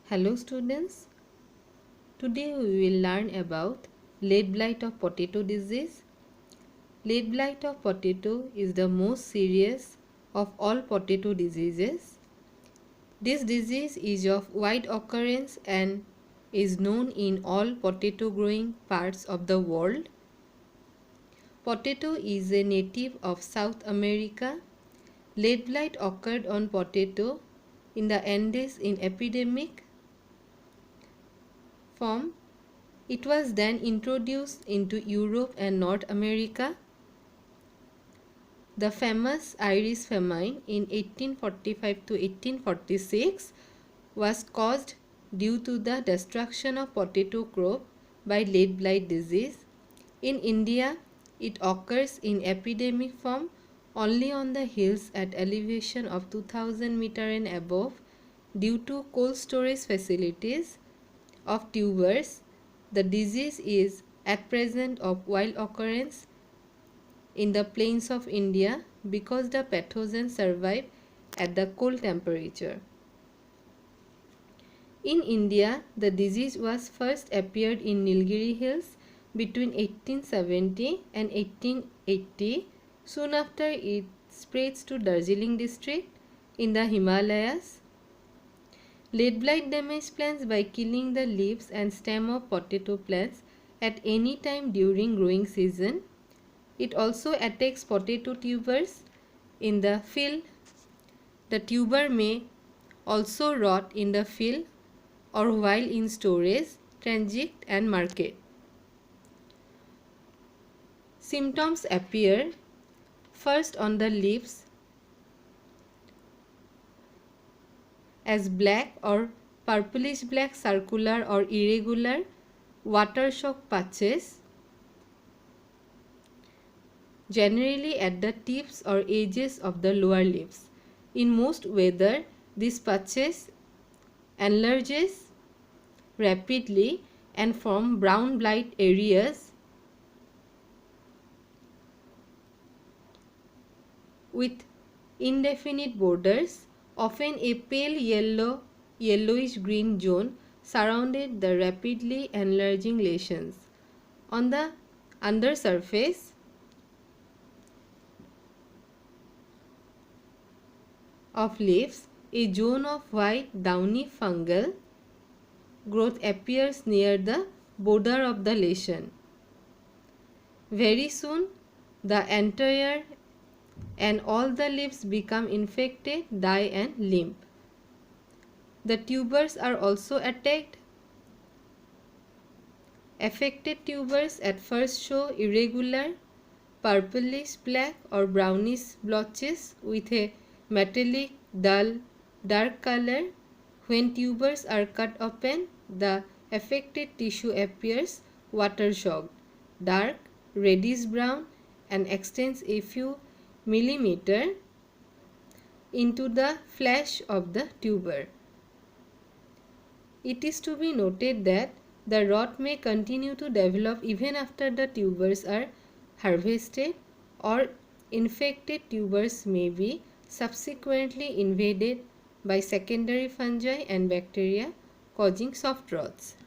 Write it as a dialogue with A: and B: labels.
A: Hello students, today we will learn about lead blight of potato disease. Lead blight of potato is the most serious of all potato diseases. This disease is of wide occurrence and is known in all potato growing parts of the world. Potato is a native of South America. Lead blight occurred on potato in the Andes in epidemic form. It was then introduced into Europe and North America. The famous Irish famine in 1845 to 1846 was caused due to the destruction of potato crop by lead blight disease. In India, it occurs in epidemic form only on the hills at elevation of 2000 meter and above due to cold storage facilities of tubers. The disease is at present of wild occurrence in the plains of India because the pathogens survive at the cold temperature. In India, the disease was first appeared in Nilgiri Hills between 1870 and 1880. Soon after, it spreads to Darjeeling district in the Himalayas. Lead blight damages plants by killing the leaves and stem of potato plants at any time during growing season. It also attacks potato tubers in the field. The tuber may also rot in the field or while in storage, transit and market. Symptoms appear first on the leaves as black or purplish black circular or irregular water shock patches, generally at the tips or edges of the lower leaves. In most weather, these patches enlarges rapidly and form brown blight areas with indefinite borders. Often a pale yellowish green zone surrounded the rapidly enlarging lesions. On the undersurface of leaves, a zone of white downy fungal growth appears near the border of the lesion. Very soon, the entire and all the leaves become infected, die and limp. The tubers are also attacked. Affected tubers at first show irregular purplish black or brownish blotches with a metallic dull dark color. When tubers are cut open, the affected tissue appears water soaked, dark, reddish brown and extends a few millimeter into the flesh of the tuber. It is to be noted that the rot may continue to develop even after the tubers are harvested, or infected tubers may be subsequently invaded by secondary fungi and bacteria causing soft rots.